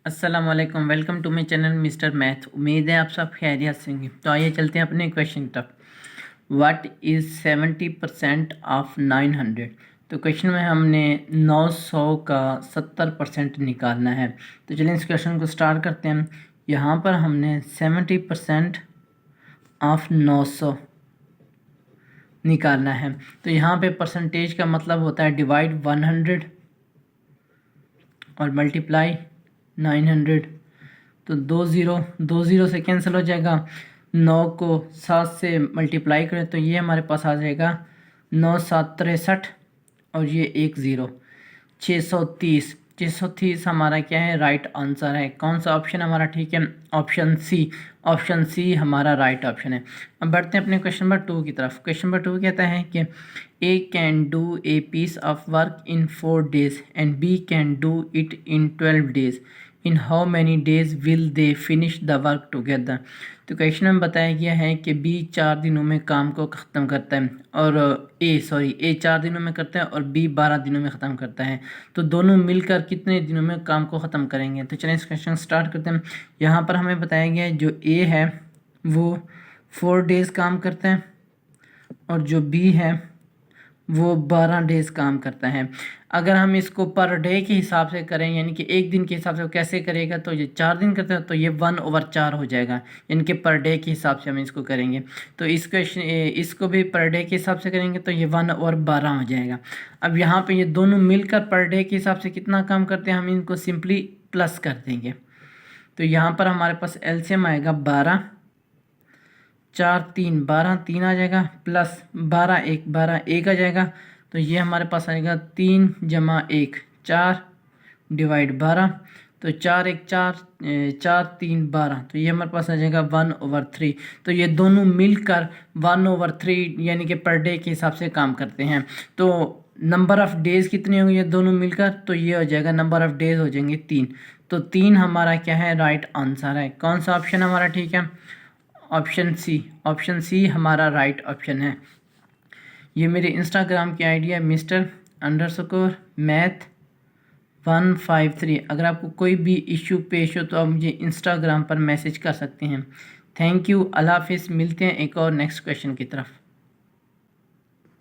अस्सलाम वालेकुम, welcome to my channel mister math. उम्मीद है आप सब खैरियत से होंगे। तो आइए चलते हैं अपने क्वेश्चन की तरफ। What is 70% of 900? तो क्वेश्चन में हमने 900 का 70% निकालना है। तो चलिए इस क्वेश्चन को स्टार्ट करते हैं। यहाँ पर हमने 70% ऑफ 900 निकालना है। तो यहाँ पे परसेंटेज का मतलब होता है डिवाइड 100 और मल्टीप्लाई 900। तो दो ज़ीरो से कैंसिल हो जाएगा। 9 को 7 से मल्टीप्लाई करें तो ये हमारे पास आ जाएगा 9 7 63 और ये 1 ज़ीरो 630। 630 हमारा क्या है, राइट आंसर है। कौन सा ऑप्शन हमारा ठीक है? ऑप्शन सी हमारा राइट ऑप्शन है। अब बढ़ते हैं अपने क्वेश्चन नंबर 2 की तरफ। क्वेश्चन नंबर 2 कहता है कि A can do a piece of work in 4 days and B can do it in 12 days। In how many days will they finish the work together. तो क्वेश्चन में बताया गया है कि बी 4 दिनों में काम को ख़त्म करता है और ए 4 दिनों में करता है और बी 12 दिनों में ख़त्म करता है। तो दोनों मिलकर कितने दिनों में काम को ख़त्म करेंगे? तो चलें इस क्वेश्चन स्टार्ट करते हैं। यहाँ पर हमें बताया गया है जो ए है वो 4 days काम करता है और जो बी है वो 12 days काम करता है। अगर हम इसको पर डे के हिसाब से करें, यानी कि एक दिन के हिसाब से कैसे करेगा, तो ये 4 दिन करता है तो ये 1/4 हो जाएगा, यानी कि पर डे के हिसाब से हम इसको करेंगे। तो इस क्वेश्चन इसको भी पर डे के हिसाब से करेंगे तो ये 1/12 हो जाएगा। अब यहाँ पे ये दोनों मिलकर पर डे के हिसाब से कितना काम करते हैं, हम इनको सिंपली प्लस कर देंगे। तो यहाँ पर हमारे पास एलसीएम आएगा 12, 4 3 12 3 आ जाएगा, प्लस 12 1 आ जाएगा। तो ये हमारे पास आएगा 3 जमा 1 4 डिवाइड 12। तो 4 1 4 4 3 12। तो ये हमारे पास आ जाएगा 1/3। तो ये दोनों मिलकर 1/3 यानी कि पर डे के हिसाब से काम करते हैं। तो नंबर ऑफ़ डेज़ कितने होंगे ये दोनों मिलकर? तो ये हो जाएगा नंबर ऑफ़ डेज़ हो जाएंगे 3। तो 3 हमारा क्या है, राइट आंसर है। कौन सा ऑप्शन हमारा ठीक है? ऑप्शन सी हमारा राइट ऑप्शन है। ये मेरे इंस्टाग्राम की आईडी है Mr_Math153। अगर आपको कोई भी इशू पेश हो तो आप मुझे इंस्टाग्राम पर मैसेज कर सकते हैं। थैंक यू, अल्लाह हाफिज़। मिलते हैं एक और नेक्स्ट क्वेश्चन की तरफ।